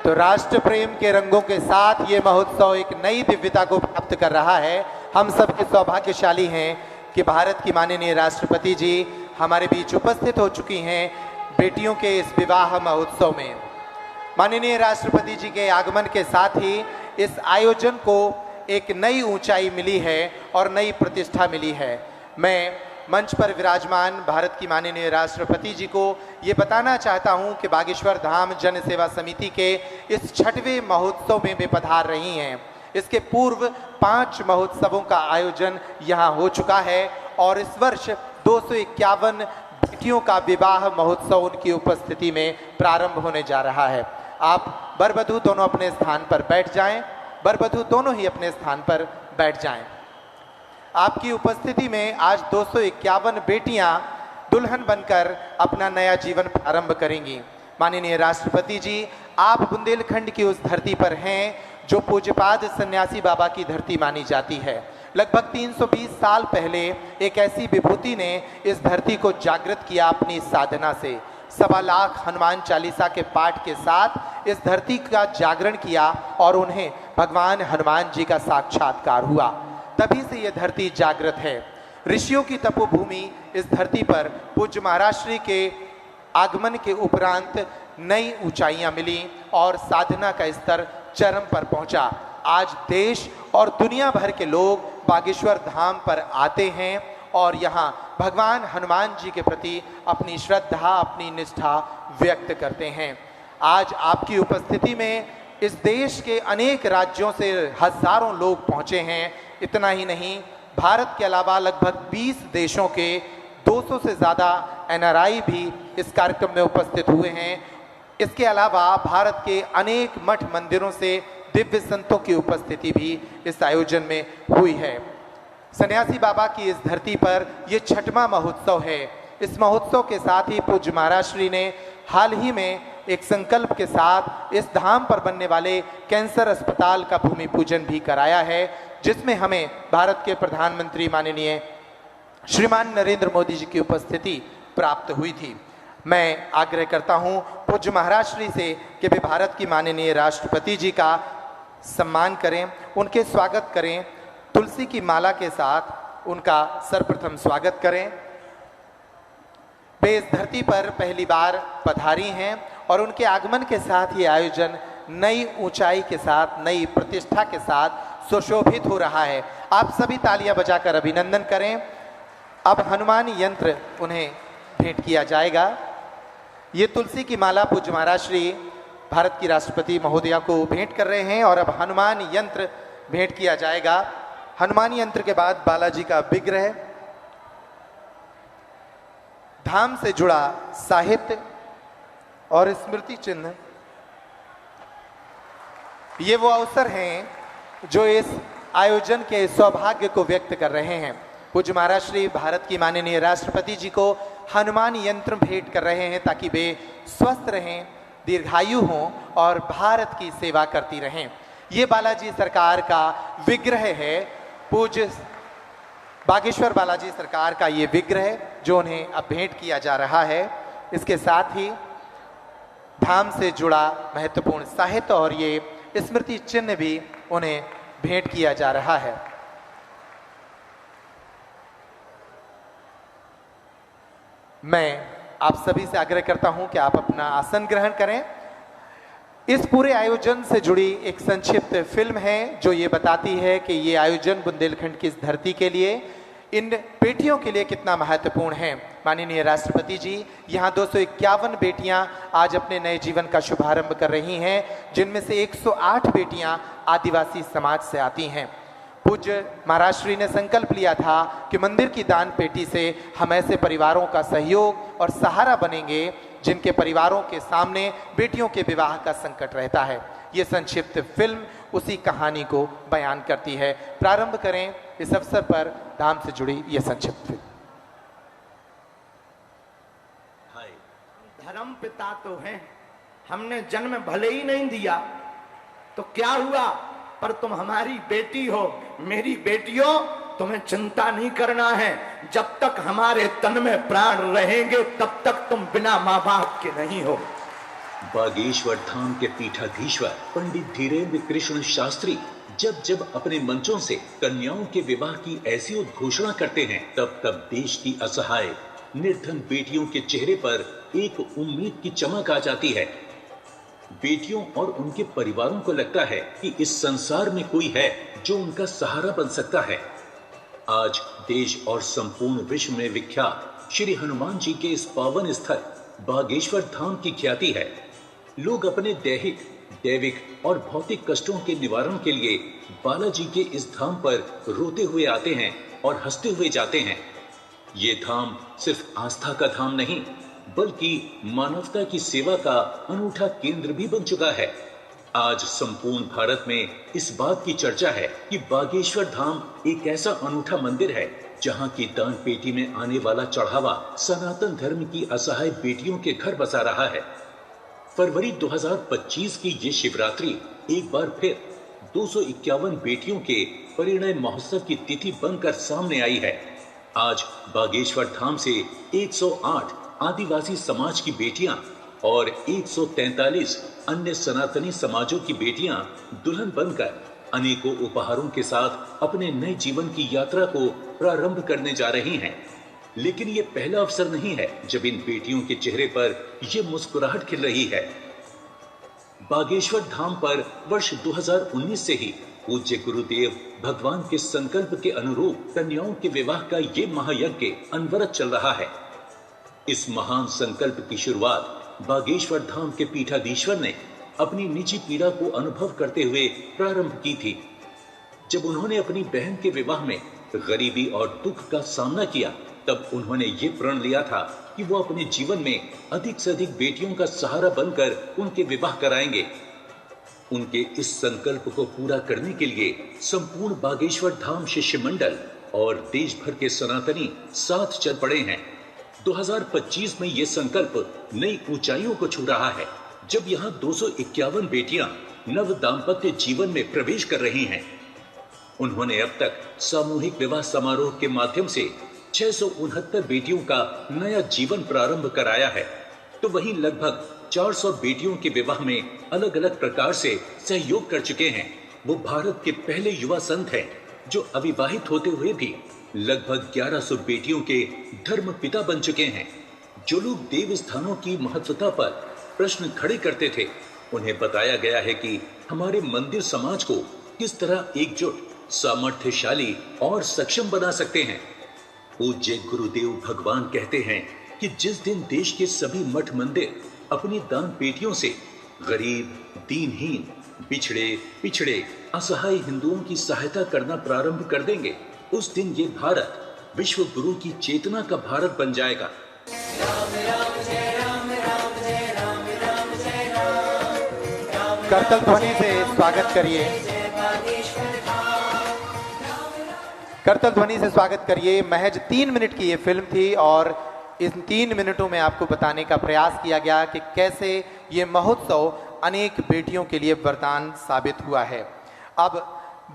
तो राष्ट्र प्रेम के रंगों के साथ ये महोत्सव एक नई दिव्यता को प्राप्त कर रहा है। हम सबके सौभाग्यशाली हैं कि भारत की माननीय राष्ट्रपति जी हमारे बीच उपस्थित हो चुकी हैं बेटियों के इस विवाह महोत्सव में। माननीय राष्ट्रपति जी के आगमन के साथ ही इस आयोजन को एक नई ऊंचाई मिली है और नई प्रतिष्ठा मिली है। मैं मंच पर विराजमान भारत की माननीय राष्ट्रपति जी को ये बताना चाहता हूं कि बागेश्वर धाम जन सेवा समिति के इस 6वें महोत्सव में वे पधार रही हैं। इसके पूर्व 5 महोत्सवों का आयोजन यहां हो चुका है और इस वर्ष 251 बेटियों का विवाह महोत्सव उनकी उपस्थिति में प्रारंभ होने जा रहा है। आप वर-वधू दोनों अपने स्थान पर बैठ जाएं। वर-वधू दोनों ही अपने स्थान पर बैठ जाएं। आपकी उपस्थिति में आज 251 बेटियां दुल्हन बनकर अपना नया जीवन प्रारंभ करेंगी। माननीय राष्ट्रपति जी, आप बुंदेलखंड की उस धरती पर हैं जो पूज्यपाद सन्यासी बाबा की धरती मानी जाती है। लगभग 320 साल पहले एक ऐसी विभूति ने इस धरती को जागृत किया अपनी साधना से। 1.25 लाख हनुमान चालीसा के पाठ के साथ इस धरती का जागरण किया और उन्हें भगवान हनुमान जी का साक्षात्कार हुआ। तभी से यह धरती जागृत है। ऋषियों की तपोभूमि इस धरती पर पूज्य महाराज श्री के आगमन के उपरांत नई ऊंचाइयां मिली और साधना का स्तर चरम पर पहुंचा। आज देश और दुनिया भर के लोग बागेश्वर धाम पर आते हैं और यहाँ भगवान हनुमान जी के प्रति अपनी श्रद्धा, अपनी निष्ठा व्यक्त करते हैं। आज आपकी उपस्थिति में इस देश के अनेक राज्यों से हजारों लोग पहुंचे हैं। इतना ही नहीं, भारत के अलावा लगभग 20 देशों के 200 से ज़्यादा NRI भी इस कार्यक्रम में उपस्थित हुए हैं। इसके अलावा भारत के अनेक मठ मंदिरों से दिव्य संतों की उपस्थिति भी इस आयोजन में हुई है। सन्यासी बाबा की इस धरती पर यह 6वां महोत्सव है। इस महोत्सव के साथ ही पूज्य महाराज श्री ने हाल ही में एक संकल्प के साथ इस धाम पर बनने वाले कैंसर अस्पताल का भूमि पूजन भी कराया है, जिसमें हमें भारत के प्रधानमंत्री माननीय श्रीमान नरेंद्र मोदी जी की उपस्थिति प्राप्त हुई थी। मैं आग्रह करता हूं पूज्य महाराज श्री से कि वे भारत की माननीय राष्ट्रपति जी का सम्मान करें, उनके स्वागत करें। तुलसी की माला के साथ उनका सर्वप्रथम स्वागत करें। वे इस धरती पर पहली बार पधारी हैं और उनके आगमन के साथ ये आयोजन नई ऊंचाई के साथ, नई प्रतिष्ठा के साथ सुशोभित हो रहा है। आप सभी तालियां बजाकर अभिनंदन करें। अब हनुमान यंत्र उन्हें भेंट किया जाएगा। ये तुलसी की माला पूज्य महाराज श्री भारत की राष्ट्रपति महोदया को भेंट कर रहे हैं और अब हनुमान यंत्र भेंट किया जाएगा। हनुमान यंत्र के बाद बालाजी का विग्रह, धाम से जुड़ा साहित्य और स्मृति चिन्ह, ये वो अवसर हैं जो इस आयोजन के सौभाग्य को व्यक्त कर रहे हैं। पूज्य महाराज श्री भारत की माननीय राष्ट्रपति जी को हनुमान यंत्र भेंट कर रहे हैं ताकि वे स्वस्थ रहें, दीर्घायु हों और भारत की सेवा करती रहें। ये बालाजी सरकार का विग्रह है, पूज्य बागेश्वर बालाजी सरकार का ये विग्रह जो उन्हें अब भेंट किया जा रहा है। इसके साथ ही धाम से जुड़ा महत्वपूर्ण साहित्य और ये स्मृति चिन्ह भी उन्हें भेंट किया जा रहा है। मैं आप सभी से आग्रह करता हूं कि आप अपना आसन ग्रहण करें। इस पूरे आयोजन से जुड़ी एक संक्षिप्त फिल्म है जो ये बताती है कि ये आयोजन बुंदेलखंड की इस धरती के लिए, इन बेटियों के लिए कितना महत्वपूर्ण है। माननीय राष्ट्रपति जी, यहाँ 251 बेटियां आज अपने नए जीवन का शुभारंभ कर रही हैं, जिनमें से 108 बेटियां आदिवासी समाज से आती हैं। पूज्य महाराज श्री ने संकल्प लिया था कि मंदिर की दान पेटी से हम ऐसे परिवारों का सहयोग और सहारा बनेंगे जिनके परिवारों के सामने बेटियों के विवाह का संकट रहता है। ये संक्षिप्त फिल्म उसी कहानी को बयान करती है। प्रारंभ करें इस अवसर पर धाम से जुड़ी ये संक्षिप्त फिल्म। धर्म पिता तो हैं, हमने जन्म भले ही नहीं दिया तो क्या हुआ, पर तुम हमारी बेटी हो, मेरी बेटियों, तुम्हें चिंता नहीं करना है। जब तक हमारे तन में प्राण रहेंगे तब तक तुम बिना माँ बाप के नहीं हो। बागेश्वर धाम के पीठाधीश्वर पंडित धीरेन्द्र कृष्ण शास्त्री जब जब अपने मंचों से कन्याओं के विवाह की ऐसी उद्घोषणा करते हैं, तब तब देश की असहाय निर्धन बेटियों के चेहरे पर एक उम्मीद की चमक आ जाती है। बेटियों और उनके परिवारों को लगता है कि इस संसार में कोई है जो उनका सहारा बन सकता है। आज देश और संपूर्ण विश्व में विख्यात श्री हनुमान जी के इस पावन स्थल बागेश्वर धाम की ख्याति है। लोग अपने दैहिक, दैविक और भौतिक कष्टों के निवारण के लिए बालाजी के इस धाम पर रोते हुए आते हैं और हंसते हुए जाते हैं। ये धाम सिर्फ आस्था का धाम नहीं, बल्कि मानवता की सेवा का अनूठा केंद्र भी बन चुका है। आज संपूर्ण भारत में इस बात की चर्चा है कि बागेश्वर धाम एक ऐसा अनूठा मंदिर है जहां की दान पेटी में आने वाला चढ़ावा सनातन धर्म की असहाय बेटियों के घर बसा रहा है। फरवरी 2025 की ये शिवरात्रि एक बार फिर 251 बेटियों के परिणय महोत्सव की तिथि बनकर सामने आई है। आज बागेश्वर धाम से 108 आदिवासी समाज की बेटियां और 143 अन्य सनातनी समाजों की बेटियां दुल्हन बनकर अनेकों उपहारों के साथ अपने नए जीवन की यात्रा को प्रारंभ करने जा रही हैं। लेकिन ये पहला अवसर नहीं है जब इन बेटियों के चेहरे पर ये मुस्कुराहट खिल रही है। बागेश्वर धाम पर वर्ष 2019 से ही पूज्य गुरुदेव भगवान के संकल्प के अनुरूप कन्याओं के विवाह का ये महायज्ञ अनवरत चल रहा है। इस महान संकल्प की शुरुआत बागेश्वर धाम के पीठाधीश्वर ने अपनी निजी पीड़ा को अनुभव करते हुए प्रारंभ की थी। जब उन्होंने अपनी बहन के विवाह में गरीबी और दुख का सामना किया, तब उन्होंने ये प्रण लिया था कि वो अपने जीवन में अधिक से अधिक बेटियों का सहारा बनकर उनके विवाह कराएंगे। उनके इस संकल्प को पूरा करने के लिए संपूर्ण बागेश्वर धाम शिष्य मंडल और देश भर के सनातनी साथ चल पड़े हैं। 2025 में ये संकल्प नई ऊंचाइयों को छू रहा है, जब यहाँ 251 बेटियां नव दाम्पत्य जीवन में प्रवेश कर रही हैं। उन्होंने अब तक सामूहिक विवाह समारोह के माध्यम से 669 बेटियों का नया जीवन प्रारंभ कराया है, तो वहीं लगभग 400 बेटियों के विवाह में अलग अलग प्रकार से सहयोग कर चुके हैं। वो भारत के पहले युवा संत हैं जो अविवाहित होते हुए भी लगभग 1100 बेटियों के धर्म पिता बन चुके हैं। जो लोग देव स्थानों की महत्वता पर प्रश्न खड़े करते थे, उन्हें बताया गया है कि हमारे मंदिर समाज को किस तरह एकजुट, सामर्थ्यशाली और सक्षम बना सकते हैं। पूज्य गुरुदेव भगवान कहते हैं कि जिस दिन देश के सभी मठ मंदिर अपनी दान पेटियों से गरीब, दीनहीन, पिछड़े, असहाय हिंदुओं की सहायता करना प्रारंभ कर देंगे, उस दिन ये भारत विश्व गुरु की चेतना का भारत बन जाएगा। करतल ध्वनि से स्वागत करिए। करतल ध्वनि से स्वागत करिए। महज 3 मिनट की ये फिल्म थी और इन 3 मिनटों में आपको बताने का प्रयास किया गया कि कैसे ये महोत्सव अनेक बेटियों के लिए वरदान साबित हुआ है। अब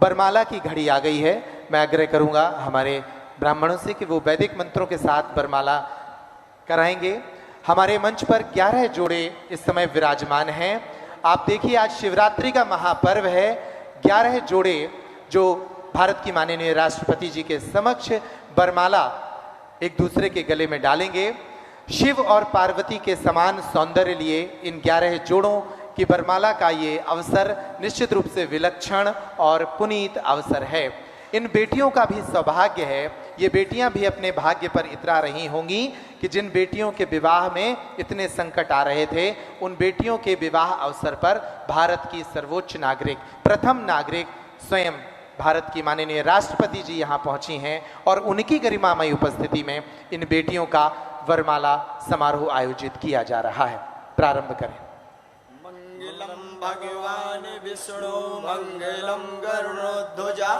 बरमाला की घड़ी आ गई है। मैं आग्रह करूंगा हमारे ब्राह्मणों से कि वो वैदिक मंत्रों के साथ बरमाला कराएंगे। हमारे मंच पर 11 जोड़े इस समय विराजमान हैं। आप देखिए, आज शिवरात्रि का महापर्व है। 11 जोड़े जो भारत की माननीय राष्ट्रपति जी के समक्ष बरमाला एक दूसरे के गले में डालेंगे। शिव और पार्वती के समान सौंदर्य लिए इन 11 जोड़ों की बरमाला का ये अवसर निश्चित रूप से विलक्षण और पुनीत अवसर है। इन बेटियों का भी सौभाग्य है, ये बेटियां भी अपने भाग्य पर इतरा रही होंगी कि जिन बेटियों के विवाह में इतने संकट आ रहे थे, उन बेटियों के विवाह अवसर पर भारत की सर्वोच्च नागरिक, प्रथम नागरिक स्वयं भारत की माननीय राष्ट्रपति जी यहाँ पहुंची हैं और उनकी गरिमामयी उपस्थिति में इन बेटियों का वरमाला समारोह आयोजित किया जा रहा है। प्रारंभ करें। मंगलम भगवान विष्णु मंगलम गरुड़ध्वजा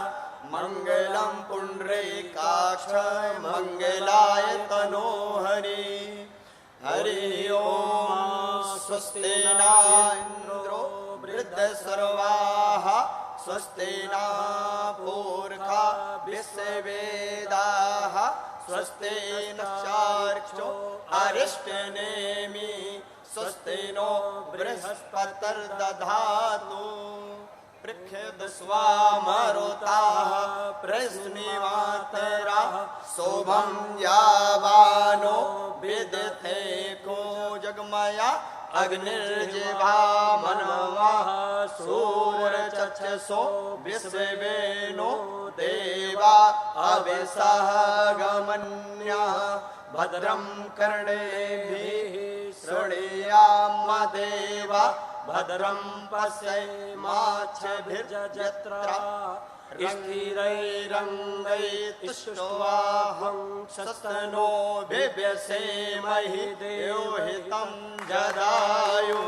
मंगलम पुंडरीकाक्ष मंगलाय तनोहरि। हरि ओम स्वस्ति न इंद्रो वृद्धसर्वाः स्वस्ति न पूर्वा विश्ववेदाः स्वस्ति नक्षत्रो अरिष्टनेमि स्वस्ति नो बृहस्पतिर्दधातु पृच्छेदस्वामरुताः प्रश्निवातरा शोभं यावानो विदथे को जगमया अग्निर्जिवा मनवः सूरचक्षसो विश्वेनो देवा अविसः गमन्यः भद्रं कर्णेभिः शृणुयाम देवा भद्रं पश्येमाच्छभिर्जत्रा स्थिरैरङ्गैस्तुष्टुवाहं शस्तनो बिभ्यसेमहि देवहितं जदायु।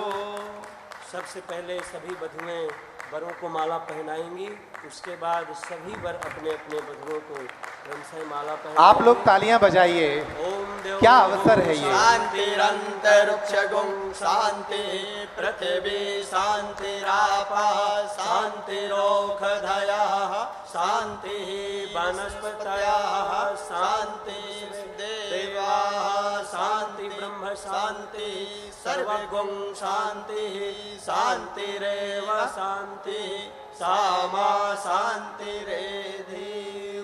सबसे पहले सभी वधुएं वरों को माला पहनाएंगी, उसके बाद सभी वर अपने अपने वधुओं को क्रमशः माला पहनाएंगे। आप लोग तालियां बजाइए, ओम देव क्या अवसर है ये। शांतिरंतरिक्षगुं शांति पृथिवी शांतिरापः शांतिरोषधयः शांति वनस्पतयः शांति देवाः शांति ब्रह्म शांति सर्वगुं शांति शांतिरेव शांति सामा शांतिरेधि।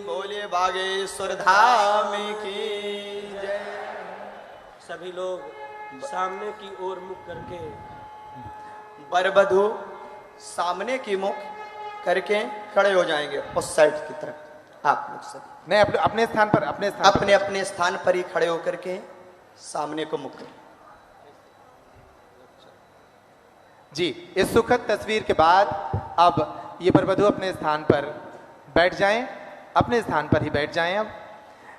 बोलिए बागेश्वर धाम की जय। सभी लोग सामने की ओर मुख करके वर वधू सामने की मुख करके खड़े हो जाएंगे उस साइड की तरफ। आप लोग सब नहीं, अपने स्थान पर, अपने स्थान पर। अपने अपने स्थान पर ही खड़े होकर के सामने को मुख करें। जी, इस सुखद तस्वीर के बाद अब ये वर वधू अपने स्थान पर बैठ जाएं, अपने स्थान पर ही बैठ जाएं। अब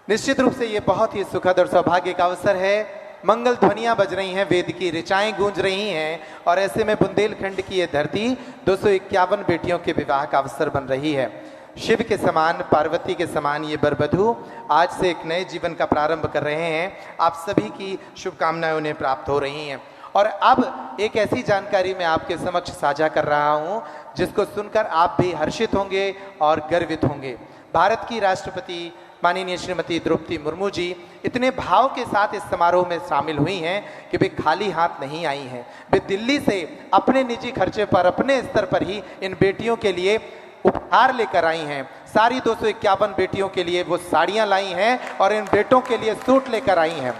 निश्चित रूप से ये बहुत ही सुखद और सौभाग्य का अवसर है। मंगल ध्वनियां बज रही हैं, वेद की ऋचाएं गूंज रही हैं और ऐसे में बुंदेलखंड की ये धरती 251 बेटियों के विवाह का अवसर बन रही है। शिव के समान, पार्वती के समान ये वर वधू आज से एक नए जीवन का प्रारंभ कर रहे हैं। आप सभी की शुभकामनाएं उन्हें प्राप्त हो रही हैं। और अब एक ऐसी जानकारी मैं आपके समक्ष साझा कर रहा हूं जिसको सुनकर आप भी हर्षित होंगे और गर्वित होंगे। भारत की राष्ट्रपति माननीय श्रीमती द्रौपदी मुर्मू जी इतने भाव के साथ इस समारोह में शामिल हुई हैं कि वे खाली हाथ नहीं आई हैं। वे दिल्ली से अपने निजी खर्चे पर, अपने स्तर पर ही इन बेटियों के लिए उपहार लेकर आई हैं। सारी 251 बेटियों के लिए वो साड़ियां लाई हैं और इन बेटों के लिए सूट लेकर आई हैं।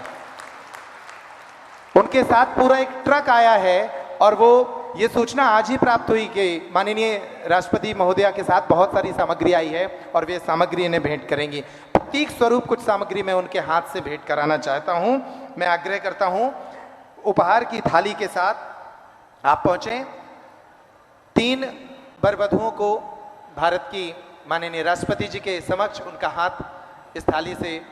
उनके साथ पूरा एक ट्रक आया है और वो ये सूचना आज ही प्राप्त हुई कि माननीय राष्ट्रपति महोदया के साथ बहुत सारी सामग्री आई है और वे सामग्री इन्हें भेंट करेंगी। प्रतीक स्वरूप कुछ सामग्री मैं उनके हाथ से भेंट कराना चाहता हूं। मैं आग्रह करता हूं उपहार की थाली के साथ आप पहुंचे। 3 वर वधुओं को भारत की माननीय राष्ट्रपति जी के समक्ष उनका हाथ इस थाली से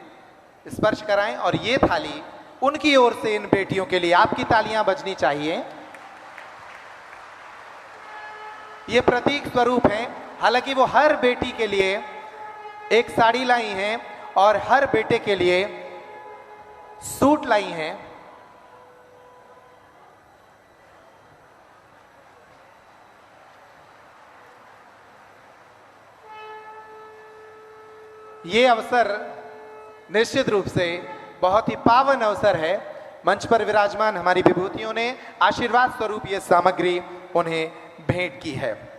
स्पर्श कराएं और ये थाली उनकी ओर से इन बेटियों के लिए आपकी तालियां बजनी चाहिए। ये प्रतीक स्वरूप है। हालांकि वो हर बेटी के लिए एक साड़ी लाई हैं और हर बेटे के लिए सूट लाई हैं। ये अवसर निश्चित रूप से बहुत ही पावन अवसर है। मंच पर विराजमान हमारी विभूतियों ने आशीर्वाद स्वरूप ये सामग्री उन्हें भेंट की है।